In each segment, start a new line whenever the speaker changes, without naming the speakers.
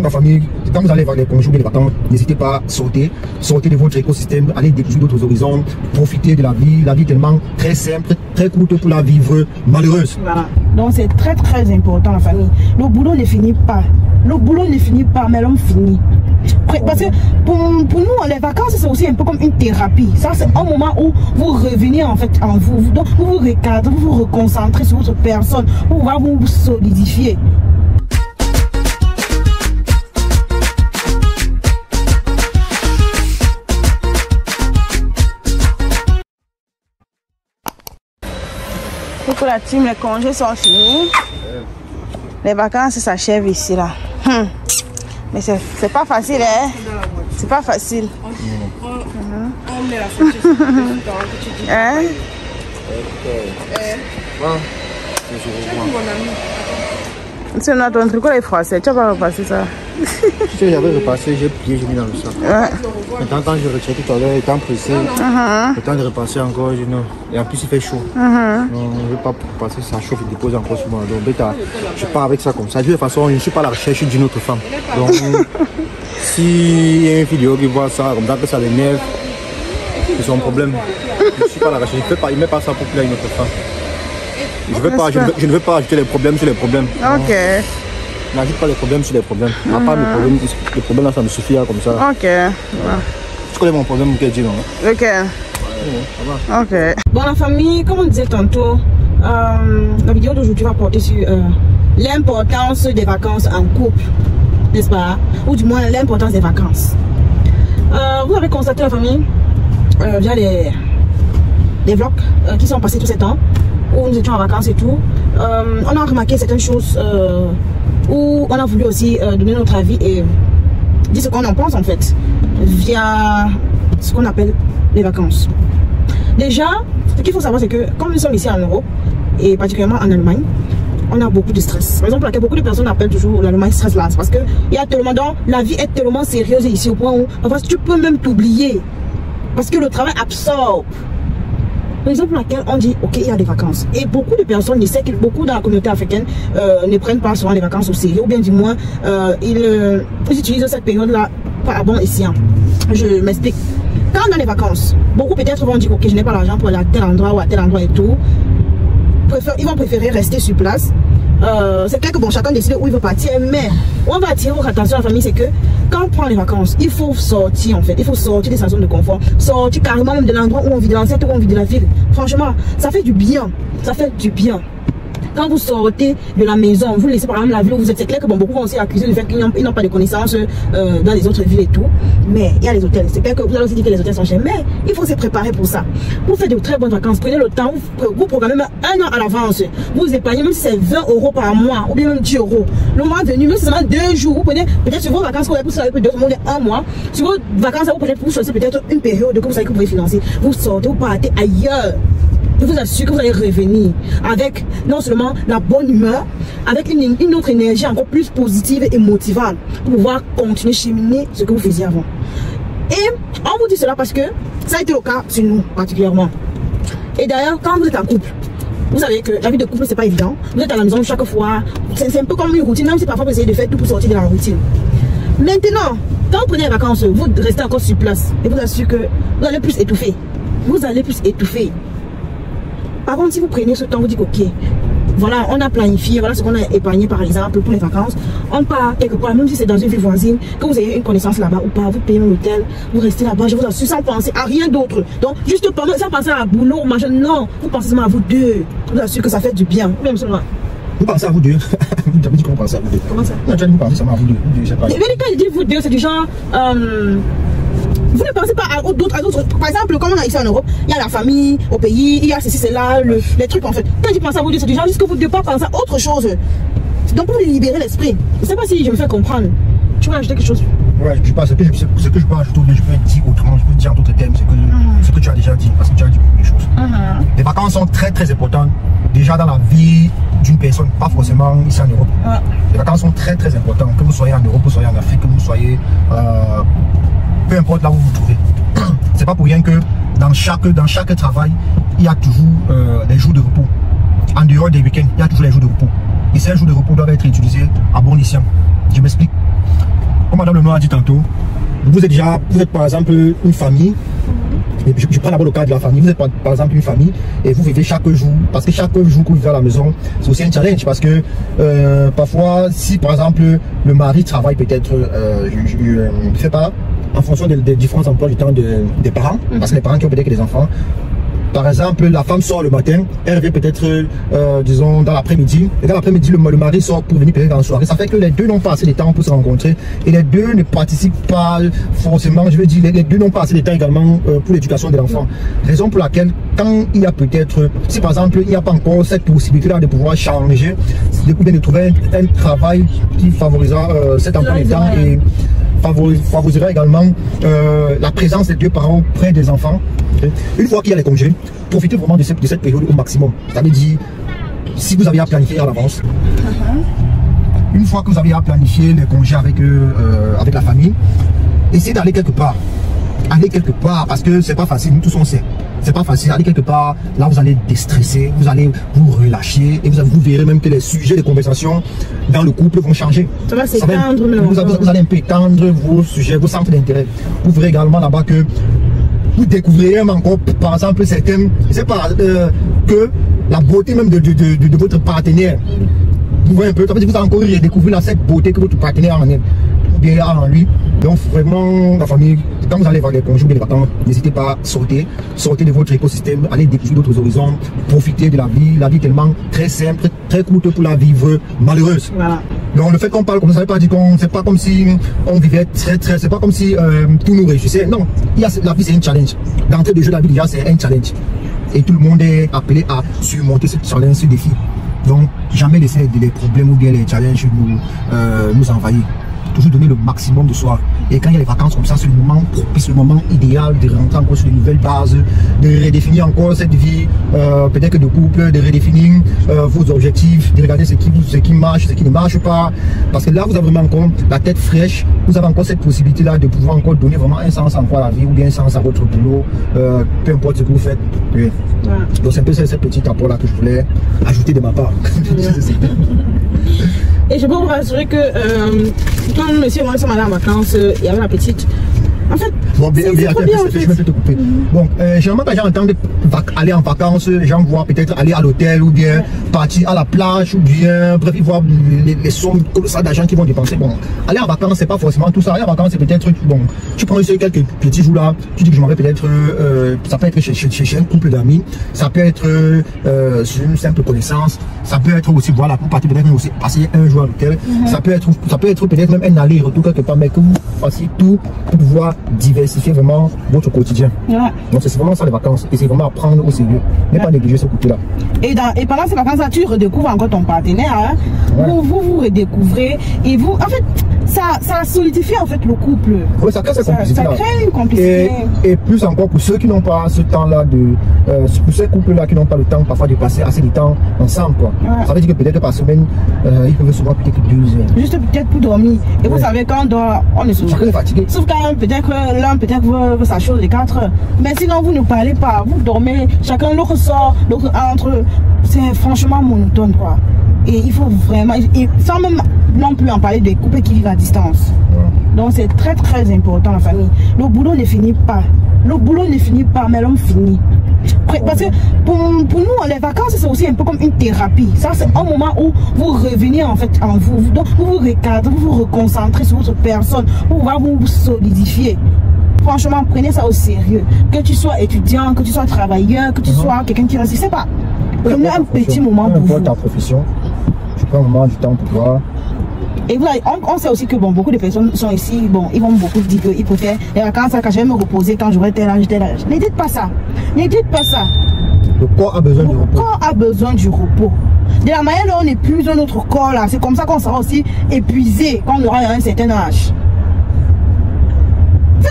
Donc, la famille, quand vous allez avoir des congés ou des vacances, n'hésitez pas à sortir de votre écosystème, allez découvrir d'autres horizons, profiter de la vie tellement très simple, très courte pour la vivre malheureuse.
Voilà. Donc, c'est très très important, la famille. Le boulot ne finit pas. Le boulot ne finit pas, mais l'homme finit. Parce que pour nous, les vacances, c'est aussi un peu comme une thérapie. Ça, c'est un moment où vous revenez en fait en vous. Donc, vous vous recadrez, vous vous reconcentrez sur votre personne, vous vous solidifier. Pour la team, les congés sont finis. Les vacances s'achèvent ici là. Mais c'est pas facile, hein? C'est pas facile. On met la photo hein? C'est notre truc, quoi, les Français? Tu vas pas repasser ça?
Si j'avais repassé, j'ai plié, j'ai mis dans le sac. Maintenant, quand je retire tout à l'heure, étant pressé, le temps de repasser encore, et en plus il fait chaud. Non, je ne veux pas passer, ça chauffe et dépose encore sur moi. Donc, je pars avec ça comme ça. De toute façon, je ne suis pas à la recherche d'une autre femme. Donc, si y a une vidéo qui voit ça, comme ça, que ça l'énerve, c'est son problème. Je ne suis pas à la recherche. Il ne met pas ça pour plaire à une autre femme. Je ne veux pas ajouter les problèmes sur les problèmes.
Ok.
N'ajoute pas les problèmes sur les problèmes. À part les problèmes là, ça me suffit là, comme ça.
Ok.
Tu connais mon problème, qu'elle dit non?
Ok.
Ça va.
Ok. Bon, la famille, comme on disait tantôt, la vidéo d'aujourd'hui va porter sur l'importance des vacances en couple, n'est-ce pas? Ou du moins l'importance des vacances. Vous avez constaté, la famille, via les vlogs qui sont passés tous ces temps, où nous étions en vacances et tout, on a remarqué certaines choses où on a voulu aussi donner notre avis et dire ce qu'on en pense en fait, via ce qu'on appelle les vacances. Déjà, ce qu'il faut savoir, c'est que comme nous sommes ici en Europe, et particulièrement en Allemagne, on a beaucoup de stress. Par exemple, beaucoup de personnes appellent toujours l'Allemagne stress là, parce que il y a tellement, donc, la vie est tellement sérieuse ici au point où en fait, tu peux même t'oublier, parce que le travail absorbe. Par exemple, laquelle on dit, ok, il y a des vacances. Et beaucoup de personnes, je sais que beaucoup dans la communauté africaine ne prennent pas souvent les vacances au sérieux, ou bien du moins, ils utilisent cette période-là pas à bon escient. Je m'explique. Quand on a les vacances, beaucoup peut-être vont dire, ok, je n'ai pas l'argent pour aller à tel endroit ou à tel endroit et tout. Ils vont préférer rester sur place. C'est clair que bon, chacun décide où il veut partir, mais on va attirer votre attention à la famille, c'est que quand on prend les vacances, il faut sortir en fait, il faut sortir de sa zone de confort, sortir carrément même de l'endroit où on vit, de l'ancêtre où on vit, de la ville. Franchement, ça fait du bien, ça fait du bien. Quand vous sortez de la maison, vous laissez par exemple la ville où vous êtes, c'est clair que bon, beaucoup vont aussi accuser le fait qu'ils n'ont pas de connaissances dans les autres villes et tout. Mais il y a les hôtels, c'est clair que vous allez aussi dire que les hôtels sont chers, mais il faut se préparer pour ça. Pour faire de très bonnes vacances, prenez le temps, vous programmez même un an à l'avance. Vous épargnez même si c'est 20 € par mois, ou bien même 10 €. Le mois venu, même si c'est seulement 2 jours, vous prenez peut-être sur vos vacances, vous savez peut-être un mois. Sur vos vacances, vous peut-être vous choisissez peut-être une période que vous savez que vous pouvez financer. Vous sortez, vous partez ailleurs. Je vous assure que vous allez revenir avec non seulement la bonne humeur, avec une autre énergie encore plus positive et motivante pour pouvoir continuer à cheminer ce que vous faisiez avant. Et on vous dit cela parce que ça a été le cas sur nous particulièrement. Et d'ailleurs, quand vous êtes en couple, vous savez que la vie de couple c'est pas évident. Vous êtes à la maison chaque fois, c'est un peu comme une routine, même si parfois vous essayez de faire tout pour sortir de la routine. Maintenant, quand vous prenez les vacances, vous restez encore sur place et vous assure que vous allez plus étouffer. Vous allez plus étouffer. Par contre, si vous prenez ce temps, vous dites ok, voilà, on a planifié, voilà ce qu'on a épargné par exemple pour les vacances. On part quelque part, même si c'est dans une ville voisine, que vous ayez une connaissance là-bas ou pas, vous payez un hôtel, vous restez là-bas, je vous assure, sans penser à rien d'autre. Donc, juste sans penser à boulot, au machin, non, vous pensez seulement à vous deux. Je vous assure que ça fait du bien. Même seulement.
Vous pensez à vous deux. Vous avez dit qu'on pensait à vous deux. Comment ça? Vous pensez seulement à vous deux.
Quand je dis vous deux, c'est du genre. Vous ne pensez pas à d'autres. Par exemple, comme on a ici en Europe, il y a la famille au pays, il y a ceci, c'est là, les trucs en fait. Quand je pense à vous deux, c'est du genre juste que vous ne devez pas penser à autre chose. Donc pour libérer l'esprit. Je ne sais pas si je me fais comprendre. Tu veux ajouter quelque chose? Ouais, je sais pas, ce que je peux ajouter, ou bien je peux dire autrement, je peux dire d'autres thèmes, c'est ce que tu as déjà dit, parce que tu as dit beaucoup de choses. Les vacances sont très très importantes, déjà dans la vie d'une personne, pas forcément ici en Europe. Les vacances sont très très importantes, que vous soyez en Europe, que vous soyez en Afrique, que vous soyez... peu importe là où vous vous trouvez. C'est pas pour rien que dans chaque travail, il y a toujours des jours de repos. En dehors des week-ends, il y a toujours les jours de repos. Et ces jours de repos doivent être utilisés à bon escient. Je m'explique.
comme Madame Lenoir a dit tantôt, vous êtes par exemple une famille. Et je prends d'abord le cas de la famille. Vous êtes par exemple une famille et vous vivez chaque jour. Parce que chaque jour que vous vivez à la maison, c'est aussi un challenge. Parce que parfois, si par exemple le mari travaille peut-être, je ne sais pas, en fonction des différents emplois du temps des parents, parce que les parents qui ont peut-être des enfants. Par exemple, la femme sort le matin, elle revient peut-être, disons, dans l'après-midi. Et dans l'après-midi, le mari sort pour venir peut-être dans la soirée. Ça fait que les deux n'ont pas assez de temps pour se rencontrer. Et les deux ne participent pas forcément, je veux dire, les deux n'ont pas assez de temps également pour l'éducation de l'enfant. Raison pour laquelle, quand il y a peut-être, si par exemple, il n'y a pas encore cette possibilité-là de pouvoir changer, de trouver un travail qui favorisera cet emploi du temps et favorisera également la présence des deux parents près des enfants. Une fois qu'il y a les congés, profitez vraiment de cette période au maximum. Ça veut dire, si vous avez à planifier à l'avance, une fois que vous avez à planifier les congés avec la famille, essayez d'aller quelque part. Allez quelque part, parce que c'est pas facile, nous tous on sait. C'est pas facile, allez quelque part, là vous allez déstresser, vous allez vous relâcher et vous verrez même que les sujets de conversation dans le couple vont changer.
Ça va s'étendre.
Vous allez un peu étendre vos sujets, vos centres d'intérêt. Vous verrez également là-bas que vous découvrirez même encore, par exemple, certains, je sais pas, que la beauté même de votre partenaire. Vous voyez un peu, ça veut dire que vous allez encore redécouvrir cette beauté que votre partenaire en est, ou bien en lui. Donc vraiment, la famille, quand vous allez voir les congés, les vacances, n'hésitez pas à sortir de votre écosystème, allez découvrir d'autres horizons, profiter de la vie est tellement très simple, très courte pour la vivre malheureuse. Voilà. Donc le fait qu'on parle comme ça, ça veut pas dire qu'on, c'est pas comme si on vivait c'est pas comme si tout nous réussissait. Non, la vie c'est un challenge. D'entrée de jeu, la vie déjà c'est un challenge. Et tout le monde est appelé à surmonter ce challenge, ce défi. Donc jamais laisser les problèmes ou bien les challenges nous envahir. Toujours donner le maximum de soi. Et quand il y a les vacances comme ça, c'est le moment propice, le moment idéal de rentrer encore sur de nouvelles bases, de redéfinir encore cette vie, peut-être de couple, de redéfinir vos objectifs, de regarder ce qui marche, ce qui ne marche pas. Parce que là, vous avez vraiment encore la tête fraîche, vous avez encore cette possibilité-là de pouvoir encore donner vraiment un sens encore à la vie ou bien un sens à votre boulot, peu importe ce que vous faites. Oui. Ouais. Donc c'est un peu ce petit apport-là que je voulais ajouter de ma part.
Et je peux vous rassurer que quand monsieur et moi sommes allés en vacances, il y avait la petite. En fait,
bon, bien, je vais te couper. Bon, généralement, quand les gens entendent aller en vacances, les gens voient peut-être aller à l'hôtel ou bien partir à la plage ou bien, bref, ils voient les sommes d'argent qu'ils vont dépenser. Bon, aller en vacances, c'est pas forcément tout ça. Aller en vacances, c'est peut-être, bon, tu prends quelques petits jours là, tu dis que je m'en vais peut-être, ça peut être chez un couple d'amis, ça peut être sur une simple connaissance, ça peut être aussi, voilà, pour partir peut-être aussi passer un jour à l'hôtel, ça peut être peut-être même un aller-retour quelque part, mais que vous fassiez tout pour pouvoir diversifier vraiment votre quotidien. Ouais. Donc c'est vraiment ça les vacances et c'est vraiment à prendre au sérieux, mais pas négliger ce côté-là.
Et pendant ces vacances-là, tu redécouvres encore ton partenaire, hein? Ouais. Vous redécouvrez et vous, en fait, ça solidifie en fait le couple.
Oui, ça crée cette complicité.
Ça crée une complicité.
Et plus encore pour ceux qui n'ont pas ce temps-là pour ces couples-là qui n'ont pas le temps parfois de passer assez de temps ensemble, quoi. Ouais. Ça veut dire que peut-être par semaine, ils peuvent se voir peut-être 2 heures.
Juste peut-être pour dormir. Et vous savez quand on est
chacun est fatigué.
Sauf quand peut-être l'un veut sa chose de 4 heures. Mais sinon vous ne parlez pas, vous dormez, chacun l'autre sort, l'autre entre. C'est franchement monotone, quoi. Et il faut vraiment, et sans même non plus en parler des couples qui vivent à distance. Ouais. Donc c'est très très important la famille. Le boulot ne finit pas. Le boulot ne finit pas, mais l'homme finit. Parce que pour nous, les vacances, c'est aussi un peu comme une thérapie. Ça, c'est un moment où vous revenez en fait en vous. Donc vous vous recadrez, vous vous reconcentrez sur votre personne, vous vous solidifier. Franchement, prenez ça au sérieux. Que tu sois étudiant, que tu sois travailleur, que tu sois quelqu'un qui reste, je sais pas. Prenez un petit moment pour vous.
Ta profession, tu prends un moment du temps pour toi.
Et voilà, on sait aussi que bon, beaucoup de personnes sont ici, bon, ils vont beaucoup dire qu'ils préfèrent les vacances quand je vais me reposer, quand j'aurai tel âge, tel âge. Ne dites pas ça. Ne dites pas ça.
Le corps a besoin du repos.
Le corps a besoin du repos. De la manière dont on épuise notre corps là, c'est comme ça qu'on sera aussi épuisé quand on aura un certain âge.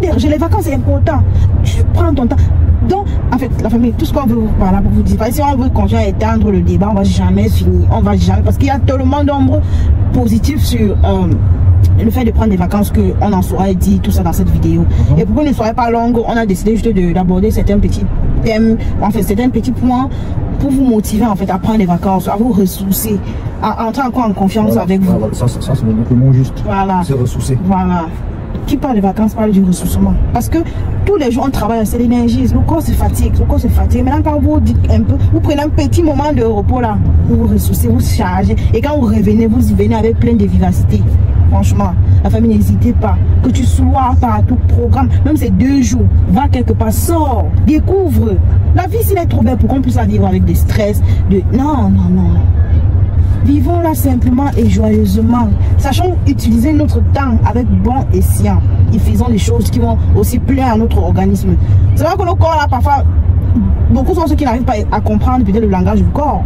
Les vacances c'est important. Tu prends ton temps. Donc, en fait, la famille, tout ce qu'on veut vous parler pour vous dire, si on veut continuer à étendre le débat, on va jamais finir. On va jamais, parce qu'il y a tellement d'ombres positives sur le fait de prendre des vacances qu'on en saura dit tout ça dans cette vidéo. Et pour que ne soit pas longue, on a décidé juste d'aborder certains petits thèmes, en fait, certains petits points pour vous motiver en fait à prendre des vacances, à vous ressourcer, à entrer encore en confiance avec vous.
Ça c'est le mot juste.
Voilà.
C'est ressourcer.
Voilà. Qui parle de vacances parle du ressourcement. Parce que tous les jours on travaille, c'est l'énergie, le corps se fatigue, Maintenant quand vous dites un peu, vous prenez un petit moment de repos là, vous vous ressourcez, vous chargez. Et quand vous revenez, vous y venez avec plein de vivacité. Franchement, la famille, n'hésitez pas. Que tu sois partout, programme, même ces 2 jours, va quelque part, sors, découvre. La vie, s'il est trop belle pour qu'on puisse la vivre avec des stress, Non. Vivons-la simplement et joyeusement. Sachons utiliser notre temps avec bon escient. Et faisons des choses qui vont aussi plaire à notre organisme. C'est vrai que le corps, là, parfois, beaucoup sont ceux qui n'arrivent pas à comprendre peut-être le langage du corps.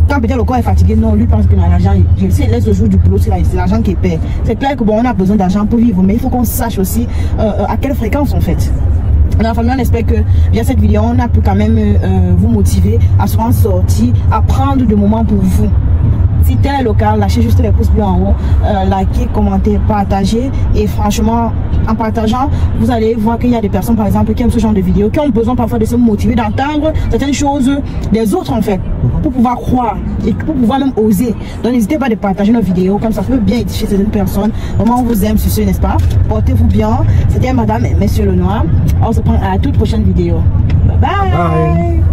Quand peut-être le corps est fatigué, non, lui pense que l'argent, il laisse le jour du boulot, c'est l'argent qui paie. C'est clair que bon, on a besoin d'argent pour vivre, mais il faut qu'on sache aussi à quelle fréquence on fait. Dans la famille, on espère que via cette vidéo, on a pu quand même vous motiver à se rendre sortir, à prendre des moments pour vous. Si tel est le cas, lâchez juste les pouces bleus en haut, likez, commentez, partagez. Et franchement, en partageant, vous allez voir qu'il y a des personnes, par exemple, qui aiment ce genre de vidéos, qui ont besoin parfois de se motiver, d'entendre certaines choses des autres, en fait, pour pouvoir croire et pour pouvoir même oser. Donc, n'hésitez pas à partager nos vidéos, comme ça peut bien édifier certaines personnes. Vraiment, on vous aime sur ce, n'est-ce pas? Portez-vous bien. C'était Madame et Monsieur Lenoir. On se prend à la toute prochaine vidéo. Bye bye.